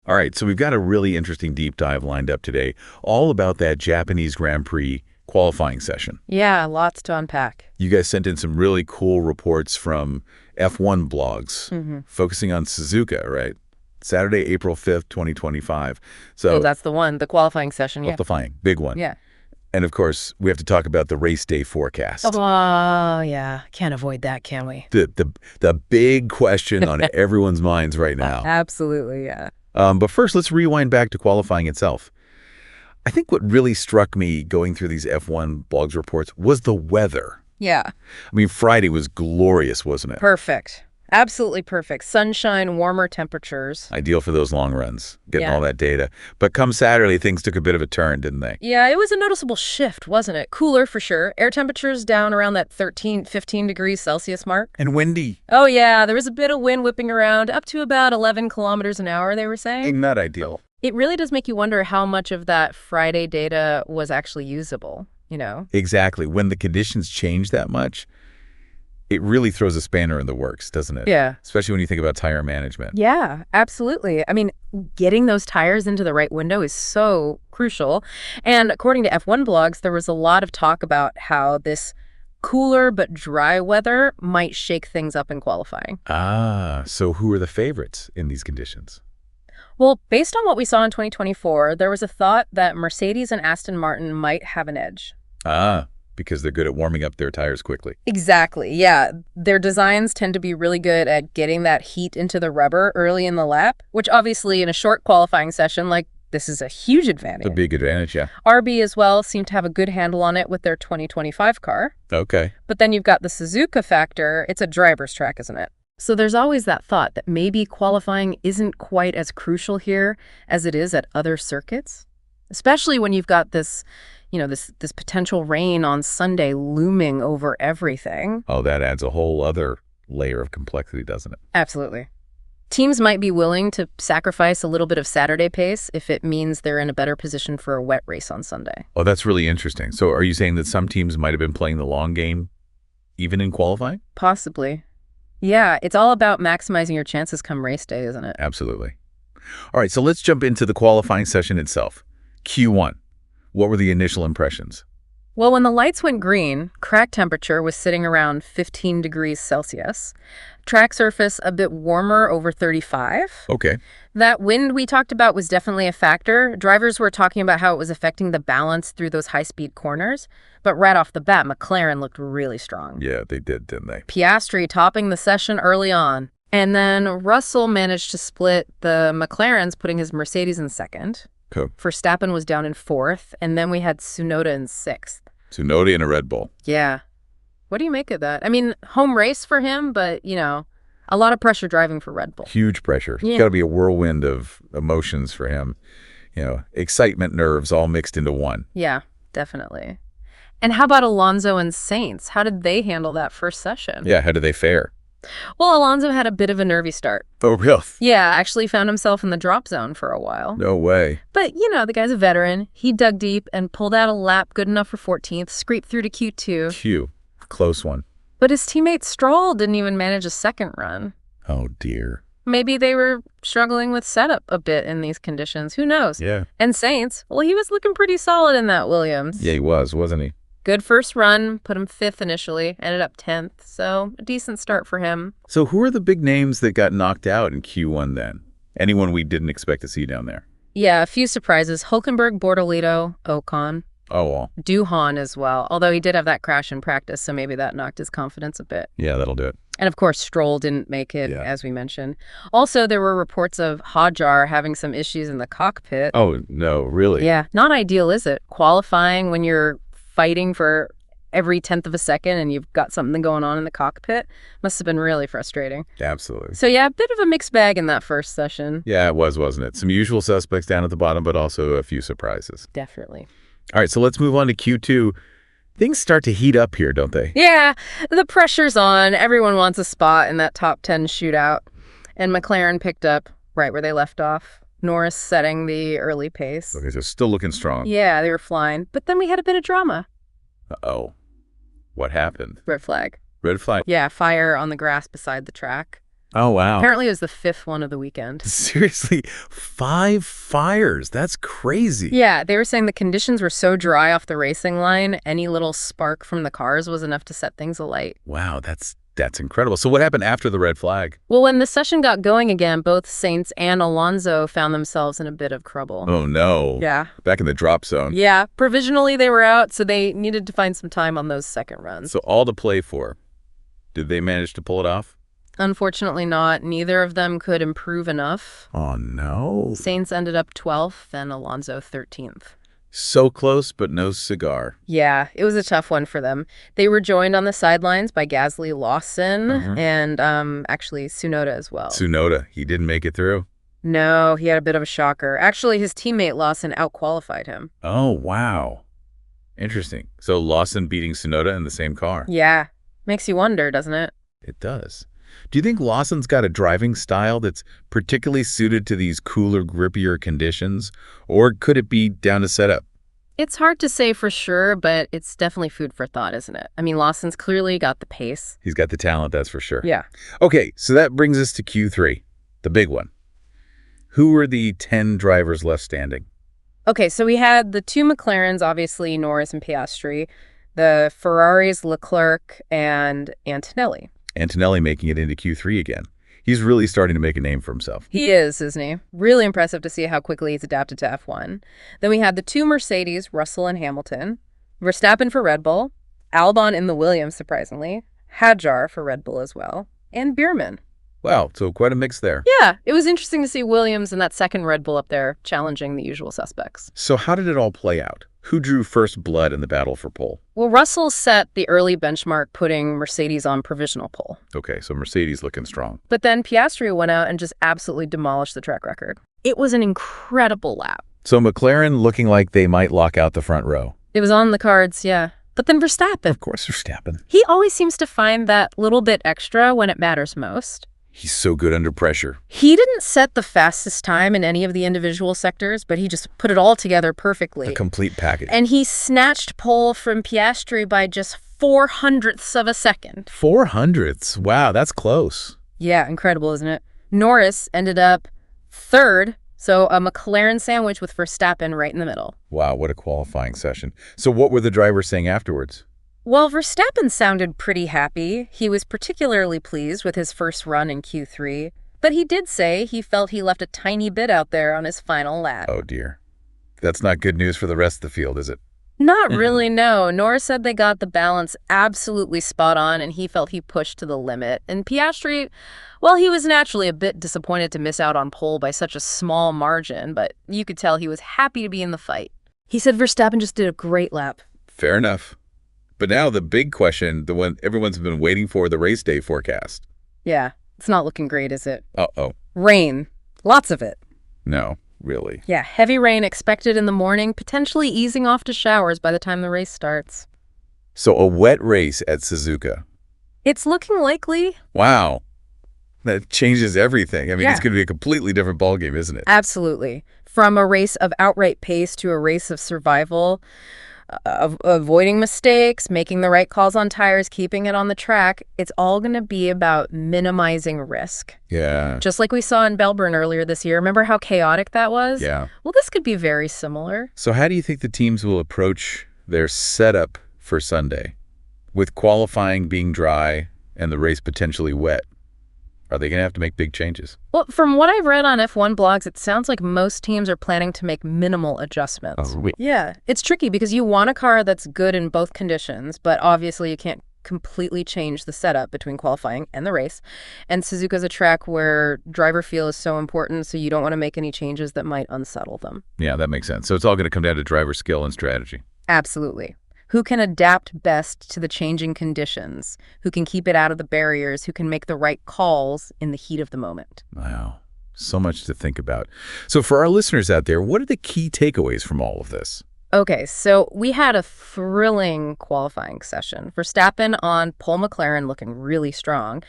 All right, so we've got a really interesting deep dive lined up today, all about that Japanese Grand Prix qualifying session. Yeah, lots to unpack. You guys sent in some really cool reports from F1 blogs focusing on Suzuka, right? Saturday, April 5th, 2025. So that's the one, the qualifying session, yeah. Qualifying, big one. Yeah. And of course, we have to talk about the race day forecast. Oh, yeah. Can't avoid that, can we? The big question on everyone's minds right now. Absolutely, yeah. But first, let's rewind back to qualifying itself. I think what really struck me going through these F1 blogs reports was the weather. Yeah. I mean, Friday was glorious, wasn't it? Perfect. Absolutely perfect. Sunshine, warmer temperatures. Ideal for those long runs, getting all that data. But come Saturday, things took a bit of a turn, didn't they? Yeah, it was a noticeable shift, wasn't it? Cooler for sure. Air temperatures down around that 13, 15 degrees Celsius mark. And windy. Oh, yeah. There was a bit of wind whipping around, up to about 11 kilometers an hour, they were saying. Ain't that ideal? It really does make you wonder how much of that Friday data was actually usable, you know? Exactly. When the conditions change that much, it really throws a spanner in the works, doesn't it? Yeah. Especially when you think about tire management. Yeah, absolutely. I mean, getting those tires into the right window is so crucial. And according to F1 blogs, there was a lot of talk about how this cooler but dry weather might shake things up in qualifying. Ah, so who are the favorites in these conditions? Well, based on what we saw in 2024, there was a thought that Mercedes and Aston Martin might have an edge. Ah, because they're good at warming up their tires quickly. Exactly, yeah. Their designs tend to be really good at getting that heat into the rubber early in the lap, which obviously in a short qualifying session, like, this is a huge advantage. A big advantage, yeah. RB as well seemed to have a good handle on it with their 2025 car. Okay. But then you've got the Suzuka factor. It's a driver's track, isn't it? So there's always that thought that maybe qualifying isn't quite as crucial here as it is at other circuits, especially when you've got this, you know, this potential rain on Sunday looming over everything. Oh, that adds a whole other layer of complexity, doesn't it? Absolutely. Teams might be willing to sacrifice a little bit of Saturday pace if it means they're in a better position for a wet race on Sunday. Oh, that's really interesting. So are you saying that some teams might have been playing the long game even in qualifying? Possibly. Yeah, it's all about maximizing your chances come race day, isn't it? Absolutely. All right, so let's jump into the qualifying session itself. Q1. What were the initial impressions? Well, when the lights went green, track temperature was sitting around 15 degrees Celsius. Track surface a bit warmer, over 35. Okay. That wind we talked about was definitely a factor. Drivers were talking about how it was affecting the balance through those high-speed corners. But right off the bat, McLaren looked really strong. Yeah, they did, didn't they? Piastri topping the session early on. And then Russell managed to split the McLarens, putting his Mercedes in second. Cool. Verstappen was down in fourth, and then we had Tsunoda in sixth. Tsunoda and a Red Bull. Yeah. What do you make of that? I mean, home race for him, but, you know, a lot of pressure driving for Red Bull. Huge pressure. Yeah. It's got to be a whirlwind of emotions for him. You know, excitement, nerves, all mixed into one. Yeah, definitely. And how about Alonso and SAINZ? How did they handle that first session? Yeah, how did they fare? Well, Alonso had a bit of a nervy start. Oh, really? Yeah, actually found himself in the drop zone for a while. No way. But, you know, the guy's a veteran. He dug deep and pulled out a lap good enough for 14th, scraped through to Q2. Q. Close one. But his teammate Stroll didn't even manage a second run. Oh, dear. Maybe they were struggling with setup a bit in these conditions. Who knows? Yeah. And SAINZ, well, he was looking pretty solid in that Williams. Yeah, he was, wasn't he? Good first run, put him 5th initially, ended up 10th, so a decent start for him. So who are the big names that got knocked out in Q1 then? Anyone we didn't expect to see down there? Yeah, a few surprises. Hulkenberg, Bortolito, Ocon. Oh, well. Duhan as well, although he did have that crash in practice, so maybe that knocked his confidence a bit. Yeah, that'll do it. And of course, Stroll didn't make it, as we mentioned. Also, there were reports of Hadjar having some issues in the cockpit. Oh, no, really? Yeah, not ideal, is it? Qualifying when you're fighting for every 10th of a second and you've got something going on in the cockpit must have been really frustrating. Absolutely. So yeah, a bit of a mixed bag in that first session. Yeah, it was, wasn't it? Some usual suspects down at the bottom, but also a few surprises. Definitely. All right, so let's move on to Q2. Things start to heat up here, don't they? Yeah, the pressure's on. Everyone wants a spot in that top 10 shootout. And McLaren picked up right where they left off. Norris setting the early pace. Okay, so still looking strong. Yeah, they were flying. But then we had a bit of drama. Uh-oh. What happened? Red flag. Red flag? Yeah, fire on the grass beside the track. Oh, wow. Apparently it was the 5th one of the weekend. Seriously, 5 fires. That's crazy. Yeah, they were saying the conditions were so dry off the racing line, any little spark from the cars was enough to set things alight. Wow, that's incredible. So what happened after the red flag? Well, when the session got going again, both SAINZ and ALONSO found themselves in a bit of trouble. Oh, no. Yeah. Back in the drop zone. Yeah, provisionally they were out, so they needed to find some time on those second runs. So all to play for. Did they manage to pull it off? Unfortunately not. Neither of them could improve enough. Oh, no. SAINZ ended up 12th and ALONSO 13th. So close, but no cigar. Yeah, it was a tough one for them. They were joined on the sidelines by Gasly, Lawson, and actually Tsunoda as well. Tsunoda, he didn't make it through. No, he had a bit of a shocker. Actually, his teammate Lawson outqualified him. Oh, wow. Interesting. So Lawson beating Tsunoda in the same car. Yeah, makes you wonder, doesn't it? It does. Do you think Lawson's got a driving style that's particularly suited to these cooler, grippier conditions? Or could it be down to setup? It's hard to say for sure, but it's definitely food for thought, isn't it? I mean, Lawson's clearly got the pace. He's got the talent, that's for sure. Yeah. Okay, so that brings us to Q3, the big one. Who were the 10 drivers left standing? Okay, so we had the 2 McLarens, obviously Norris and Piastri, the Ferraris, Leclerc, and Antonelli. Antonelli making it into Q3 again. He's really starting to make a name for himself. He is, isn't he? Really impressive to see how quickly he's adapted to F1. Then we had the 2 Mercedes, Russell and Hamilton, Verstappen for Red Bull, Albon in the Williams, surprisingly, Hadjar for Red Bull as well, and Bierman. Wow, so quite a mix there. Yeah, it was interesting to see Williams and that second Red Bull up there challenging the usual suspects. So how did it all play out? Who drew first blood in the battle for pole? Well, Russell set the early benchmark, putting Mercedes on provisional pole. Okay, so Mercedes looking strong. But then Piastri went out and just absolutely demolished the track record. It was an incredible lap. So McLaren looking like they might lock out the front row. It was on the cards, yeah. But then Verstappen. Of course, Verstappen. He always seems to find that little bit extra when it matters most. He's so good under pressure. He didn't set the fastest time in any of the individual sectors, but he just put it all together perfectly. A complete package. And he snatched pole from Piastri by just 0.04 of a second. 0.04? Wow, that's close. Yeah, incredible, isn't it? Norris ended up 3rd, so a McLaren sandwich with Verstappen right in the middle. Wow, what a qualifying session. So what were the drivers saying afterwards? Well, Verstappen sounded pretty happy. He was particularly pleased with his first run in Q3, but he did say he felt he left a tiny bit out there on his final lap. Oh, dear. That's not good news for the rest of the field, is it? Not really, no. Norris said they got the balance absolutely spot on, and he felt he pushed to the limit. And Piastri, well, he was naturally a bit disappointed to miss out on pole by such a small margin, but you could tell he was happy to be in the fight. He said Verstappen just did a great lap. Fair enough. But now the big question, the one everyone's been waiting for, the race day forecast. Yeah, it's not looking great, is it? Uh-oh. Rain. Lots of it. No, really. Yeah, heavy rain expected in the morning, potentially easing off to showers by the time the race starts. So a wet race at Suzuka. It's looking likely. Wow. That changes everything. I mean, Yeah. It's going to be a completely different ballgame, isn't it? Absolutely. From a race of outright pace to a race of survival, avoiding mistakes, making the right calls on tires, keeping it on the track, it's all going to be about minimizing risk. Yeah. Just like we saw in Melbourne earlier this year. Remember how chaotic that was? Yeah. Well, this could be very similar. So how do you think the teams will approach their setup for Sunday? With qualifying being dry and the race potentially wet, are they going to have to make big changes? Well, from what I've read on F1 blogs, it sounds like most teams are planning to make minimal adjustments. Yeah, it's tricky because you want a car that's good in both conditions, but obviously you can't completely change the setup between qualifying and the race. And Suzuka's a track where driver feel is so important, so you don't want to make any changes that might unsettle them. Yeah, that makes sense. So it's all going to come down to driver skill and strategy. Absolutely. Who can adapt best to the changing conditions? Who can keep it out of the barriers? Who can make the right calls in the heat of the moment? Wow. So much to think about. So for our listeners out there, what are the key takeaways from all of this? Okay, so we had a thrilling qualifying session. Verstappen on pole, McLaren looking really strong.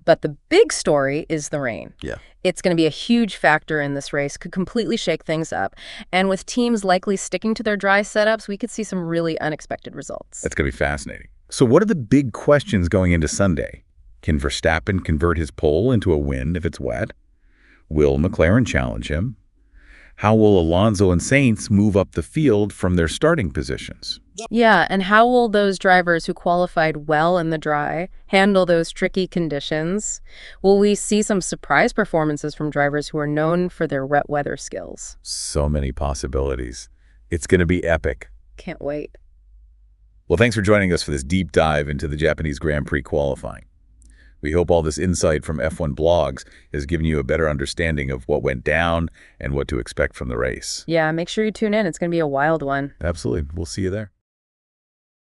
But the big story is the rain. Yeah. It's going to be a huge factor in this race, could completely shake things up. And with teams likely sticking to their dry setups, we could see some really unexpected results. That's going to be fascinating. So what are the big questions going into Sunday? Can Verstappen convert his pole into a win if it's wet? Will McLaren challenge him? How will Alonso and Sainz move up the field from their starting positions? Yeah, and how will those drivers who qualified well in the dry handle those tricky conditions? Will we see some surprise performances from drivers who are known for their wet weather skills? So many possibilities. It's going to be epic. Can't wait. Well, thanks for joining us for this deep dive into the Japanese Grand Prix qualifying. We hope all this insight from F1 blogs has given you a better understanding of what went down and what to expect from the race. Yeah, make sure you tune in. It's going to be a wild one. Absolutely. We'll see you there.